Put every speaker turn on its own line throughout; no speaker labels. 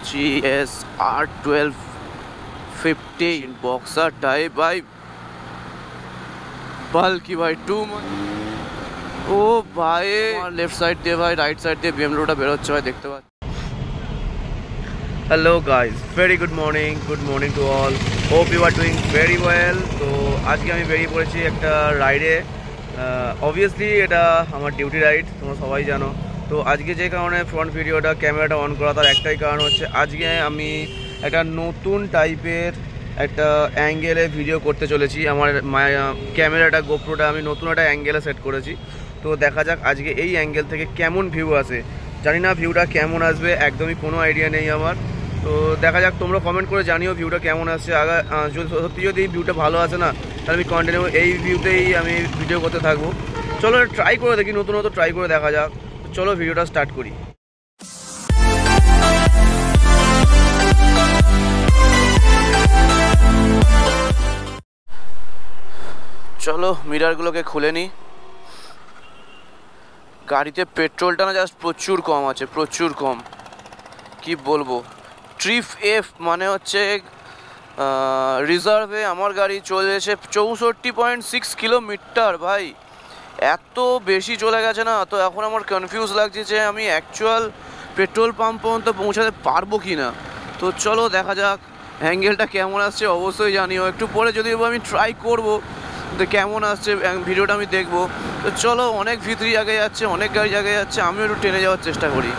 GS R12 15 boxer type भाई, बल्कि भाई टू मच। ओ भाई लेफ्ट साइड দিয়ে ভাই রাইট সাইড দিয়ে BMWটা বের হচ্ছে ভাই, দেখতে পাচ্ছ। Hello guys, very good morning to all, hope you are doing very well. तो आज के আমি বেরিয়ে পড়েছি একটা রাইডে। অবভিয়াসলি এটা আমার ডিউটি রাইড, তোমরা সবাই জানো। তো আজকে যে কারণে ফ্রন্ট ভিডিওটা ক্যামেরাটা অন করা, তার একটাই কারণ হচ্ছে আজকে আমি একটা নতুন টাইপের একটা অ্যাঙ্গেলে ভিডিও করতে চলেছি। আমার ক্যামেরাটা গোপ্রোটা আমি নতুন একটা অ্যাঙ্গেলে সেট করেছি। তো দেখা যাক আজকে এই অ্যাঙ্গেল থেকে কেমন ভিউ আসে। জানি না ভিউটা কেমন আসবে, একদমই কোনো আইডিয়া নেই আমার। তো দেখা যাক, তোমরা কমেন্ট করে জানিও ভিউটা কেমন আসছে। সত্যি যদি ভিউটা ভালো আসে না, তাহলে আমি কন্টিনিউ এই ভিউতেই আমি ভিডিও করতে থাকবো। চলো ট্রাই করে দেখি, নতুন ট্রাই করে দেখা যাক। চলো ভিডিওটা স্টার্ট করি। চলো মিরারগুলোকে খুলে নিই। গাড়িতে পেট্রোলটা না জাস্ট প্রচুর কম আছে, প্রচুর কম, কি বলবো। ট্রিপ এফ মানে হচ্ছে রিজার্ভে আমার গাড়ি চলেছে 64.6 কিলোমিটার। ভাই এত বেশি চলে গেছে না, তো এখন আমার কনফিউজ লাগছে যে আমি অ্যাকচুয়াল পেট্রোল পাম্প পর্যন্ত পৌঁছাতে পারবো কি না। তো চলো দেখা যাক অ্যাঙ্গেলটা কেমন আসছে, অবশ্যই জানিও। একটু পরে যদি আমি ট্রাই করবো তো কেমন আসছে ভিডিওটা আমি দেখবো। তো চলো, অনেক ভিতরি আগে যাচ্ছে, অনেক গাড়ি আগে যাচ্ছে, আমিও একটু টেনে যাওয়ার চেষ্টা করি।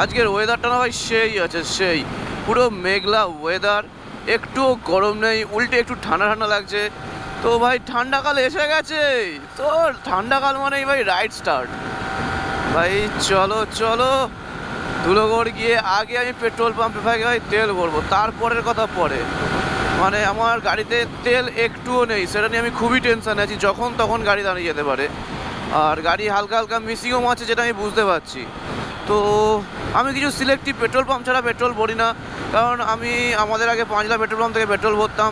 আজকের ওয়েদারটা না ভাই সেই আছে, সেই পুরো মেঘলা ওয়েদার, একটুও গরম নেই, উল্টে একটু ঠান্ডা ঠান্ডা লাগছে। তো ভাই ঠান্ডাকাল এসে গেছে, তো ঠান্ডাকাল মানেই ভাই রাইড স্টার্ট। ভাই চলো চলো ধুলোগড় গিয়ে আগে আমি পেট্রোল পাম্পে ভাই তেল ভরবো, তারপরের কথা পরে। মানে আমার গাড়িতে তেল একটুও নেই, সেটা নিয়ে আমি খুবই টেনশানে আছি। যখন তখন গাড়ি দাঁড়িয়ে যেতে পারে, আর গাড়ি হালকা হালকা মিসিংও আছে, যেটা আমি বুঝতে পারছি। তো আমি কিছু সিলেক্টিভ পেট্রোল পাম্প ছাড়া পেট্রোল ভরি না, কারণ আমি আমাদের আগে পাঁচলা পেট্রোল পাম্প থেকে পেট্রোল ভরতাম।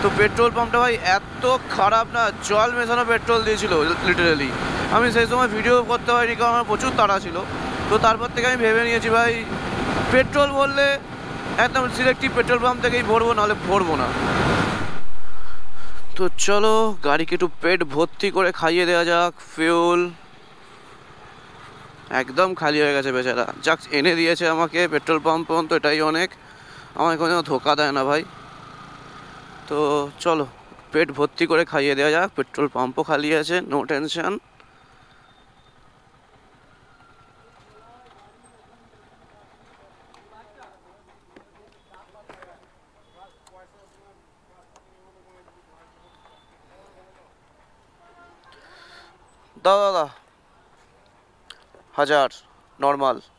তো পেট্রোল পাম্পটা ভাই এত খারাপ না, জল মেশানো পেট্রোল দিয়েছিল লিটারেলি। আমি সেই সময় ভিডিও করতে পারিনি, কারণ আমার প্রচুর তাড়া ছিল। তো তারপর থেকে আমি ভেবে নিয়েছি ভাই পেট্রোল ভরলে একদম সিলেক্টিভ পেট্রোল পাম্প থেকেই ভরবো, নাহলে ভরবো না। তো চলো গাড়িকে একটু পেট ভর্তি করে খাইয়ে দেওয়া যাক ফিউল। একদম খালি হয়ে গেছে বেচারা, যাক এনে দিয়েছে আমাকে পেট্রোল পাম্প পর্যন্ত, এটাই অনেক। আমায় কোনো ধোকা দেয় না ভাই। তো চলো পেট ভর্তি করে খাইয়ে দেওয়া যাক, পেট্রোল পাম্পও খালি আছে, নো টেনশন। দাদা দাদা 1000 নর্মাল।106।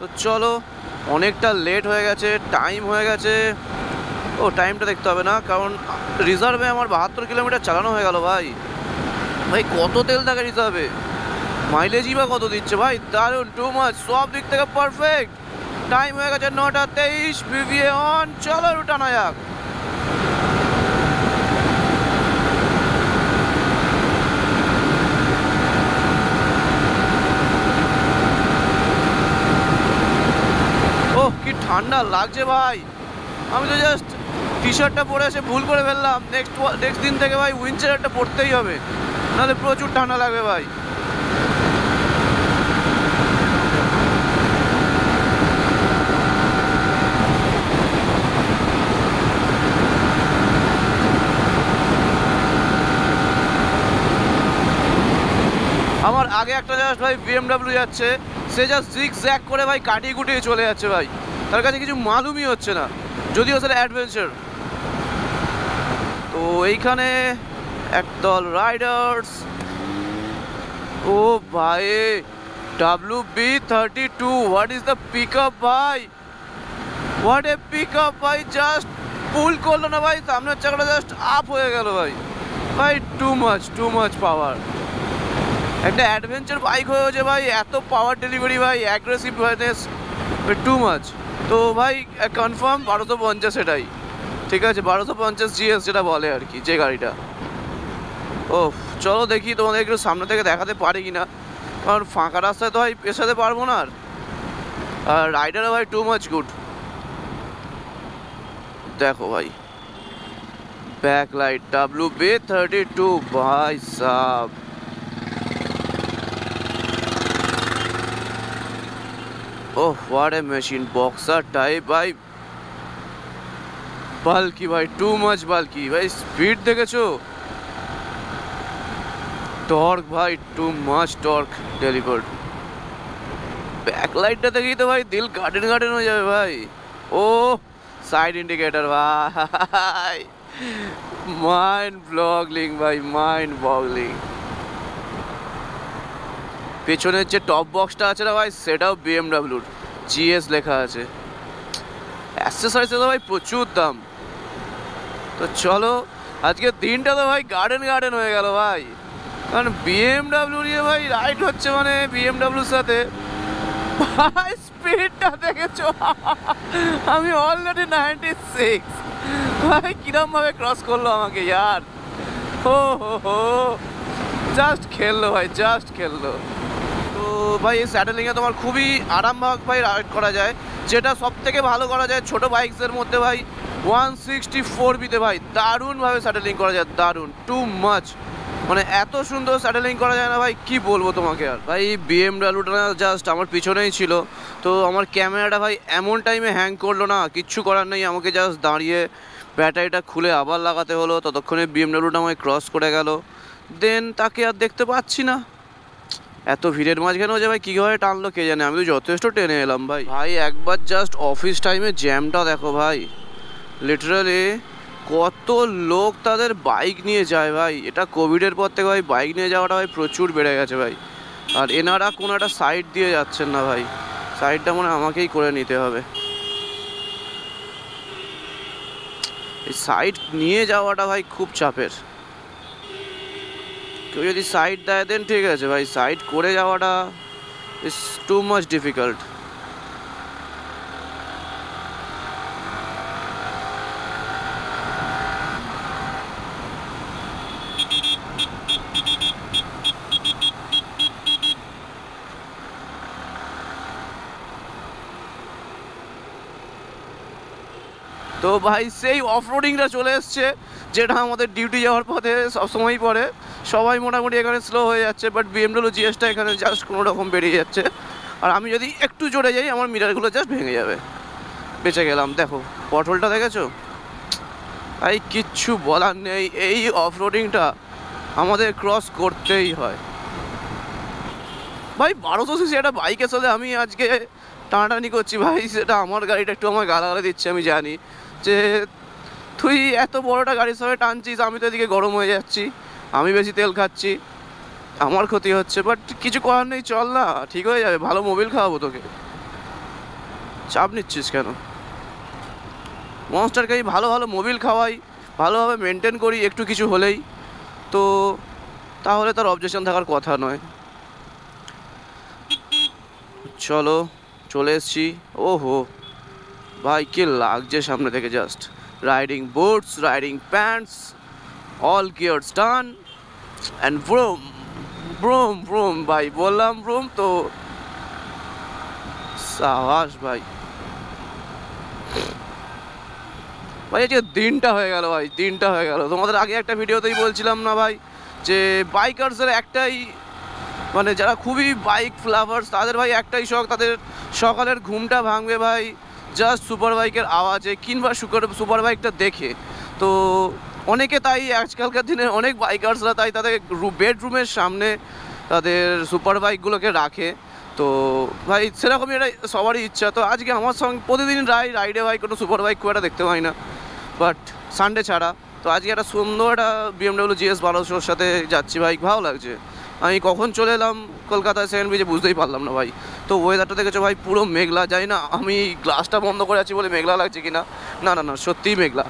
তো চলো অনেকটা লেট হয়ে গেছে, টাইম হয়ে গেছে। ও টাইমটা দেখতে হবে না, কারণ রিজার্ভে আমার 72 কিলোমিটার চালানো হয়ে গেল। ভাই ভাই কত তেল থাকে রিজার্ভে, মাইলেজই বা কত দিচ্ছে ভাই, দারুণ, টু মাচ, সব দিক থেকে পারফেক্ট। টাইম হয়ে গেছে 9:23, ভিভিএ অন, চলো টানা যাক। কি ঠান্ডা লাগছে ভাই, আমি তো জাস্ট টি শার্টটা পরে এসে ভুল করে ফেললাম। নেক্সট দিন থেকে ভাই উইন্টারটা পরতেই হবে, নাহলে প্রচুর ঠান্ডা লাগবে ভাই। আমার আগে একটা জাস্ট ভাই BMW যাচ্ছে, সে জাস্ট জিগ জ্যাক করে ভাই কাটিয়ে কুটিয়ে চলে যাচ্ছে ভাই, তার কাছে কিছু মালুমই হচ্ছে না, যদিও সেটা অ্যাডভেঞ্চার। এইখানে একদল রাইডার্স। ও ভাই WB32, what is the pick up ভাই, হোয়াট এ পিক আপ ভাই, জাস্ট পুল করলো না ভাই, সামনের চাকাটা জাস্ট আপ হয়ে গেল ভাই। ভাই টু মাচ পাওয়ার, একটা অ্যাডভেঞ্চার বাইক হয়েছে ভাই, এত পাওয়ার ডেলিভারি ভাই, অ্যাগ্রেসিভনেস, টু মাচ। তো ভাই কনফার্ম 1250 এটাই, ঠিক আছে, 1250 GS যেটা বলে আর কি, যে গাড়িটা। ও চলো দেখি তোমাদের একটু সামনে থেকে দেখাতে পারি কিনা, কারণ ফাঁকা রাস্তায় তো ভাই পেছাতে পারবো না। আর রাইডারও ভাই টু মাচ গুড। দেখো ভাই ব্যাক লাইট WB32 ভাই sub, oh what a machine, boxer type ভাই, বাল্কি ভাই, টু মাচ বাল্কি ভাই, স্পিড দেখেছো, টর্ক ভাই, too much torque delivered. Back লাইটটা দেখেই তো ভাই দিল গার্ডেন হয়ে যাবে ভাই। ও সাইড ইন্ডিকেটর ভাই, মাইন্ড ব্লগলিং ভাই, মাইন্ড বগলিং। পেছনের যে টপ বক্সটা আছে না ভাই, সেটাও BMWর, GS লেখা আছে। অ্যাক্সেসরিজে তো ভাই প্রচুর দাম। তো চলো আজকে দিনটা তো ভাই গার্ডেন হয়ে গেল ভাই, কারণ BMW নিয়ে ভাই রাইড হচ্ছে মানে BMWর সাথে। ভাই স্পিডটা দেখেছো, আমি অলরেডি 96 ভাই, কিরম ভাবে ক্রস করলো আমাকে ইয়ার। হো জাস্ট খেললো ভাই, জাস্ট খেললো। তো ভাই এই স্যাডেলিংয়ে তোমার খুবই আরামদায়ক ভাই রাইড করা যায়, যেটা সব থেকে ভালো করা যায় ছোটো বাইকসের মধ্যে ভাই। 164Bতে ভাই দারুণভাবে স্যাডেলিং করা যায়, দারুণ, টু মাচ, মানে এত সুন্দর স্যাডেলিং করা যায় না ভাই, কি বলবো তোমাকে। আর ভাই BMWটা জাস্ট আমার পিছনেই ছিল, তো আমার ক্যামেরাটা ভাই এমন টাইমে হ্যাং করলো না, কিচ্ছু করার নেই, আমাকে জাস্ট দাঁড়িয়ে ব্যাটারিটা খুলে আবার লাগাতে হলো। ততক্ষণে BMWটা আমায় ক্রস করে গেল, দেন তাকে আর দেখতে পাচ্ছি না। এত ভিড়ের মাঝখানেও যে ভাই কীভাবে টানলো কে জানে, আমি তো যথেষ্ট টেনে এলাম ভাই। ভাই একবার জাস্ট অফিস টাইমে জ্যামটা দেখো ভাই, লিটারালি কত লোক তাদের বাইক নিয়ে যায় ভাই। এটা কোভিডের পর থেকে ভাই বাইক নিয়ে যাওয়াটা ভাই প্রচুর বেড়ে গেছে ভাই। আর এনারা কোনো একটা সাইড দিয়ে যাচ্ছেন না ভাই, সাইডটা মনে আমাকেই করে নিতে হবে। এই সাইড নিয়ে যাওয়াটা ভাই খুব চাপের, কেউ যদি সাইড দেয় দেন ঠিক আছে ভাই, সাইড করে যাওয়াটা ইজ টু মাচ ডিফিকাল্ট। তো ভাই সেই অফরোডিংটা চলে এসছে, যেটা আমাদের ডিউটি যাওয়ার পথে সবসময়ই পড়ে। সবাই মোটামুটি এখানে স্লো হয়ে যাচ্ছে, বাট BMW GSটা এখানে জাস্ট কোনো রকম বেরিয়ে যাচ্ছে। আর আমি যদি একটু জোরে যাই আমার মিটারগুলো জাস্ট ভেঙে যাবে, বেঁচে গেলাম। দেখো পটলটা দেখেছো ভাই, কিচ্ছু বলার নেই, এই অফরোডিংটা আমাদের ক্রস করতেই হয় ভাই। 1200cc একটা বাইকের সাথে আমি আজকে টানাটানি করছি ভাই, সেটা আমার গাড়িটা একটু আমার গালাগালি দিচ্ছে। আমি জানি যে তুই এত বড়টা গাড়ির সঙ্গে টানছিস, আমি তো এদিকে গরম হয়ে যাচ্ছি, আমি বেশি তেল খাচ্ছি, আমার ক্ষতি হচ্ছে, বাট কিছু করার নেই, চল না, ঠিক হয়ে যাবে, ভালো মোবিল খাওয়াবো তোকে, চাপ নিচ্ছিস কেন? মনস্টারকে ভালো মোবিল খাওয়াই, ভালোভাবে মেনটেন করি, একটু কিছু হলেই তো তাহলে তার অবজেকশন থাকার কথা নয়। চলো চলে এসছি। ওহো ভাই কি লাগছে সামনে থেকে, just riding boots, riding pants, all gears done and vroom vroom vroom ভাই, বললাম ব্রুম তো সাবাস ভাই। ভাই আজকে দিনটা হয়ে গেল ভাই, দিনটা হয়ে গেল। তোমাদের আগে একটা ভিডিওতেই বলছিলাম না ভাই, যে বাইকার্সের একটাই মানে যারা খুবই বাইক লাভার্স তাদের ভাই একটাই শখ, তাদের সকালের ঘুমটা ভাঙবে ভাই জাস্ট সুপার বাইকের আওয়াজে কিংবা সুপার বাইকটা দেখে। তো অনেকে তাই আজকালকার দিনে অনেক বাইকার্সরা তাই তাদের বেডরুমের সামনে তাদের সুপার বাইকগুলোকে রাখে। তো ভাই সেরকমই এটা সবারই ইচ্ছা। তো আজকে আমার সঙ্গে প্রতিদিন রাইডে ভাই কোনো সুপার বাইক খুব একটা দেখতে পাই না, বাট সানডে ছাড়া তো আজকে একটা সুন্দর একটা BMW GS 1200 সাথে যাচ্ছি ভাই, ভালো লাগছে। আমি কখন চলে এলাম কলকাতায় সেকেন্ড ব্রিজে বুঝতেই পারলাম না ভাই। তো ওয়েদারটা দেখেছো ভাই, পুরো মেঘলা, যাই না আমি গ্লাসটা বন্ধ করে আছি বলে মেঘলা লাগছে কিনা, না না না সত্যিই মেঘলা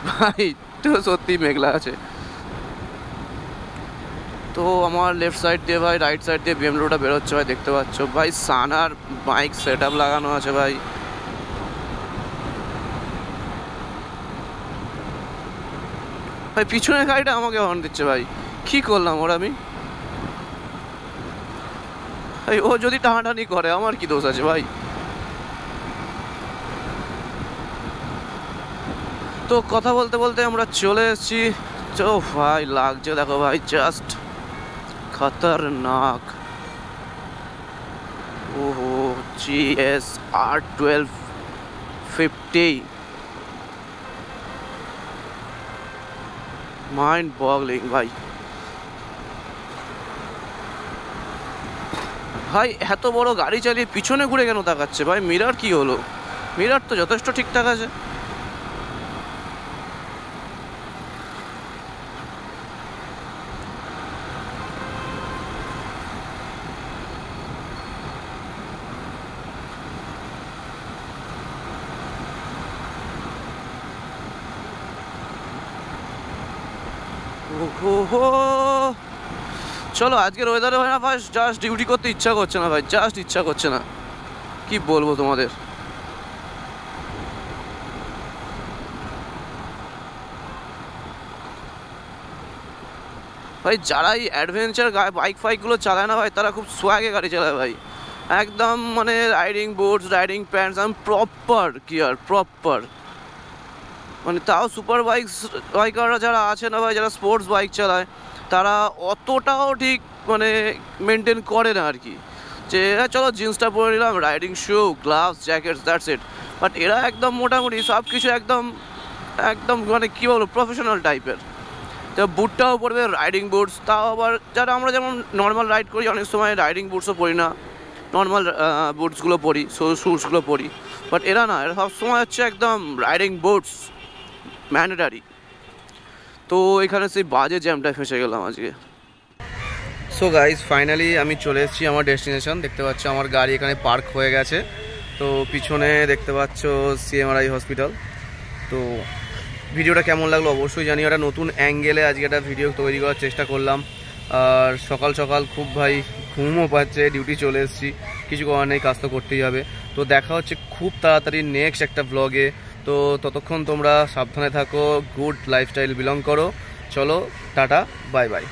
ভাই, তো সত্যিই মেঘলা আছে। তো আমার লেফট সাইড দিয়ে ভাই, রাইট সাইড দিয়ে BMWটা বেরোচ্ছে ভাই, দেখতে পাচ্ছ ভাই। সানার বাইক সেট আপ লাগানো আছে ভাই। ভাই পিছনের গাড়িটা আমাকে হর্ন দিচ্ছে ভাই, কি করলাম ওর আমি ভাই? ও যদি টানাটানি করে আমার কি দোষ আছে ভাই? তো কথা বলতে বলতে আমরা চলে এসেছি। তো ভাই লাগছে দেখো ভাই, জাস্ট খতরনাক। ওহো, GS R1250, মাইন্ড বগলিং ভাই। ভাই এত বড় গাড়ি চালিয়ে পিছনে ঘুরে কেন তাকাচ্ছে ভাই? মিরার কি হলো? মিরার তো যথেষ্ট ঠিকঠাক আছে। ওহো, চলো আজকের ওয়েদারে হয় না ভাই, জাস্ট ডিউটি করতে ইচ্ছা করছে না ভাই, জাস্ট ইচ্ছা করছে না, কি বলবো তোমাদের। ভাই যারা এই অ্যাডভেঞ্চার বাইক ফাইকগুলো চালায় না ভাই, তারা খুব সোয়াগে গাড়ি চালায় ভাই, একদম মানে রাইডিং বুটস, রাইডিং প্যান্টস, একদম প্রপার গিয়ার, প্রপার। মানে তাও সুপার বাইকাররা যারা আছে না ভাই, যারা স্পোর্টস বাইক চালায়, তারা অতটাও ঠিক মানে মেনটেন করে না আর কি, যে চলো জিন্সটা পরে নিলাম, riding shoe, gloves, jackets, that's it. But এরা একদম মোটামুটি সব কিছু একদম একদম মানে কী বলবো, প্রফেশনাল টাইপের। তো বুটটাও পরবে, রাইডিং বুটস, তাও আবার যারা আমরা যেমন নর্মাল রাইড করি অনেক সময় রাইডিং বুটসও পরি না, নর্মাল বুটসগুলো পরি, শুজগুলো পরি। বাট এরা না, এরা সবসময় হচ্ছে একদম রাইডিং বুটস ম্যান্ডেটারি। তো এখানে সেই বাজে জ্যামটায় ফেঁসে গেলাম আজকে। সো গাইজ ফাইনালি আমি চলে এসেছি আমার ডেস্টিনেশন। দেখতে পাচ্ছ আমার গাড়ি এখানে পার্ক হয়ে গেছে। তো পিছনে দেখতে পাচ্ছ CMRI হসপিটাল। তো ভিডিওটা কেমন লাগলো অবশ্যই জানিও। একটা নতুন অ্যাঙ্গেলে আজকে একটা ভিডিও তৈরি করার চেষ্টা করলাম। আর সকাল সকাল খুব ভাই ঘুমও পাচ্ছে, ডিউটি চলে এসেছি, কিছু করার নেই, কাজ তো করতেই হবে। তো দেখা হচ্ছে খুব তাড়াতাড়ি নেক্সট একটা ব্লগে। তো ততক্ষণ তোমরা সাবধানে থাকো, গুড লাইফস্টাইল বিলং করো। চলো টাটা, বাই বাই।